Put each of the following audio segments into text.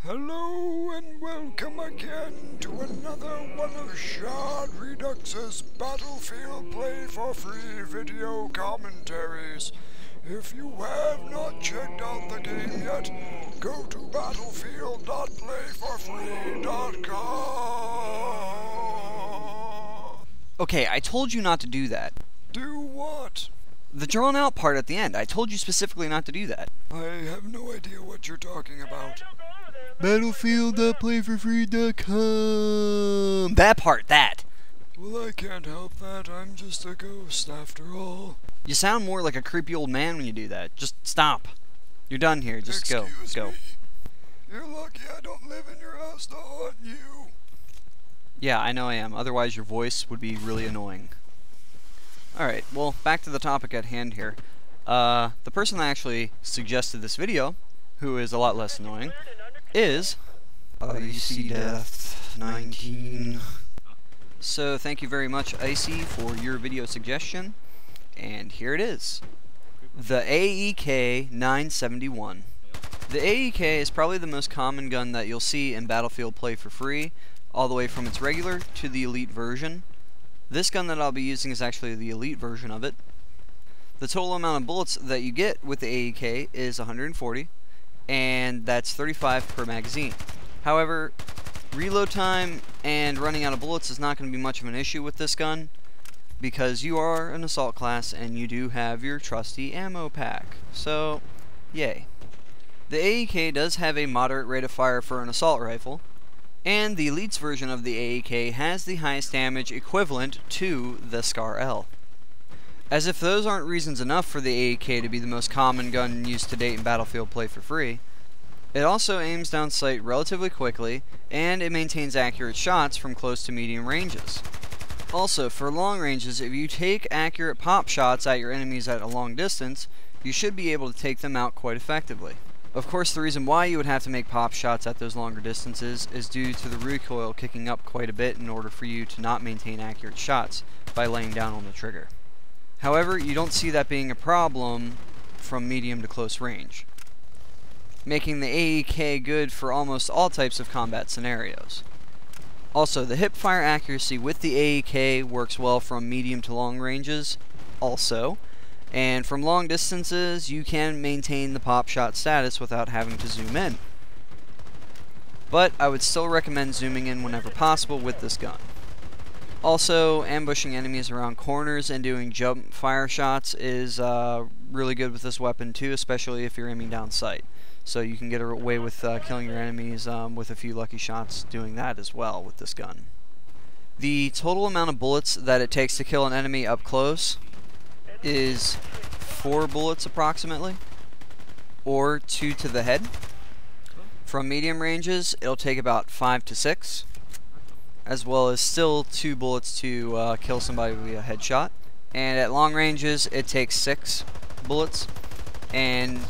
Hello and welcome again to another one of Shodredux's Battlefield Play4Free video commentaries. If you have not checked out the game yet, go to battlefield.play4free.com. Okay, I told you not to do that. Do what? The drawn out part at the end. I told you specifically not to do that. I have no idea what you're talking about. Battlefield.play4free.com. That part, that. Well, I can't help that. I'm just a ghost after all. You sound more like a creepy old man when you do that. Just stop. You're done here. Just go. Me. You're lucky I don't live in your house to haunt you. Yeah, I know I am. Otherwise your voice would be really annoying. Alright, well, back to the topic at hand here. The person that actually suggested this video, who is a lot less annoying, is Icy Death 19. So thank you very much, Icy, for your video suggestion. And here it is. The AEK-971. The AEK is probably the most common gun that you'll see in Battlefield Play4Free, all the way from its regular to the Elite version. This gun that I'll be using is actually the Elite version of it. The total amount of bullets that you get with the AEK is 140, and that's 35 per magazine. However, reload time and running out of bullets is not going to be much of an issue with this gun, because you are an assault class and you do have your trusty ammo pack. So, yay. The AEK does have a moderate rate of fire for an assault rifle, and the Elite's version of the AEK has the highest damage equivalent to the Scar-L. As if those aren't reasons enough for the AEK to be the most common gun used to date in Battlefield Play4Free, it also aims down sight relatively quickly, and it maintains accurate shots from close to medium ranges. Also, for long ranges, if you take accurate pop shots at your enemies at a long distance, you should be able to take them out quite effectively. Of course, the reason why you would have to make pop shots at those longer distances is due to the recoil kicking up quite a bit in order for you to not maintain accurate shots by laying down on the trigger. However, you don't see that being a problem from medium to close range, making the AEK good for almost all types of combat scenarios. Also, the hip-fire accuracy with the AEK works well from medium to long ranges also, and from long distances you can maintain the pop shot status without having to zoom in. But I would still recommend zooming in whenever possible with this gun. Also, ambushing enemies around corners and doing jump fire shots is really good with this weapon too, especially if you're aiming down sight. So you can get away with killing your enemies with a few lucky shots doing that as well with this gun. The total amount of bullets that it takes to kill an enemy up close is 4 bullets approximately, or 2 to the head. From medium ranges, it'll take about 5 to 6, as well as still 2 bullets to kill somebody via headshot. And at long ranges, it takes 6 bullets, and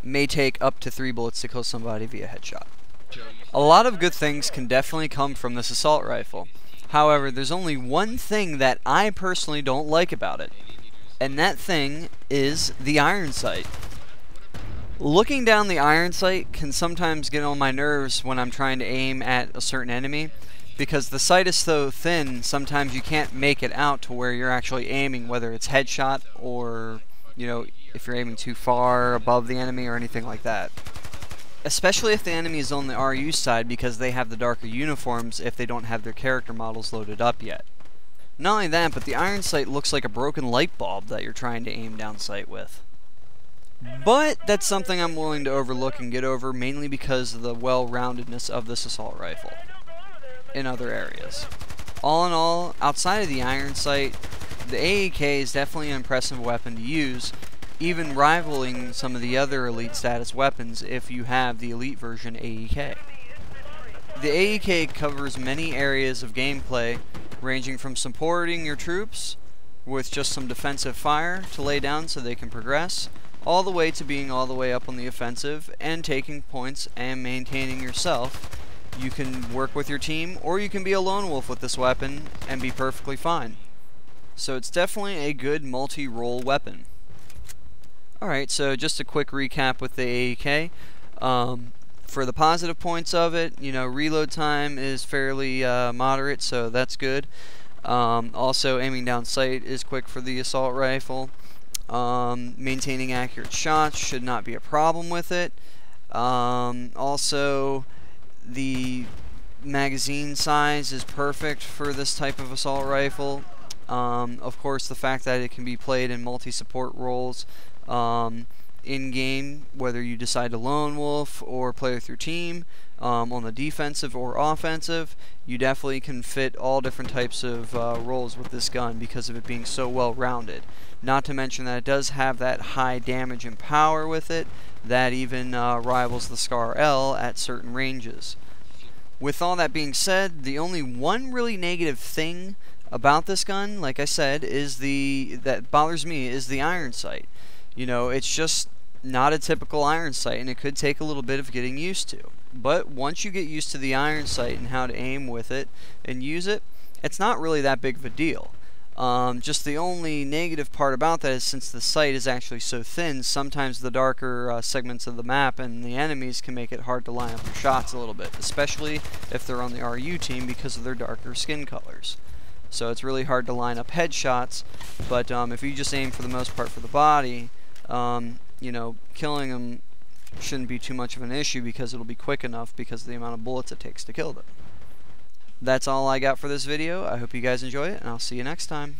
may take up to 3 bullets to kill somebody via headshot. A lot of good things can definitely come from this assault rifle. However, there's only one thing that I personally don't like about it, and that thing is the iron sight. Looking down the iron sight can sometimes get on my nerves when I'm trying to aim at a certain enemy, because the sight is so thin, sometimes you can't make it out to where you're actually aiming, whether it's headshot or, you know, if you're aiming too far above the enemy or anything like that. Especially if the enemy is on the RU side, because they have the darker uniforms if they don't have their character models loaded up yet. Not only that, but the iron sight looks like a broken light bulb that you're trying to aim down sight with. But that's something I'm willing to overlook and get over, mainly because of the well-roundedness of this assault rifle in other areas. All in all, outside of the iron sight, the AEK is definitely an impressive weapon to use, even rivaling some of the other Elite status weapons if you have the Elite version AEK. The AEK covers many areas of gameplay, ranging from supporting your troops with just some defensive fire to lay down so they can progress, all the way to being all the way up on the offensive and taking points and maintaining yourself. You can work with your team, or you can be a lone wolf with this weapon and be perfectly fine. So it's definitely a good multi-role weapon. Alright, so just a quick recap with the AEK. For the positive points of it, you know, reload time is fairly moderate, so that's good. Also, aiming down sight is quick for the assault rifle. Maintaining accurate shots should not be a problem with it. Also, the magazine size is perfect for this type of assault rifle. Of course, the fact that it can be played in multi-support roles in-game, whether you decide to lone wolf or play with your team, on the defensive or offensive, you definitely can fit all different types of roles with this gun because of it being so well rounded. Not to mention that it does have that high damage and power with it that even rivals the Scar L at certain ranges. With all that being said, the only one really negative thing about this gun, like I said, is that bothers me is the iron sight. You know, it's just not a typical iron sight, and it could take a little bit of getting used to. But once you get used to the iron sight and how to aim with it and use it, it's not really that big of a deal. Just the only negative part about that is since the sight is actually so thin, sometimes the darker segments of the map and the enemies can make it hard to line up your shots a little bit, especially if they're on the RU team because of their darker skin colors. So it's really hard to line up headshots, but if you just aim for the most part for the body, you know, killing them shouldn't be too much of an issue because it'll be quick enough because of the amount of bullets it takes to kill them. That's all I got for this video. I hope you guys enjoy it, and I'll see you next time.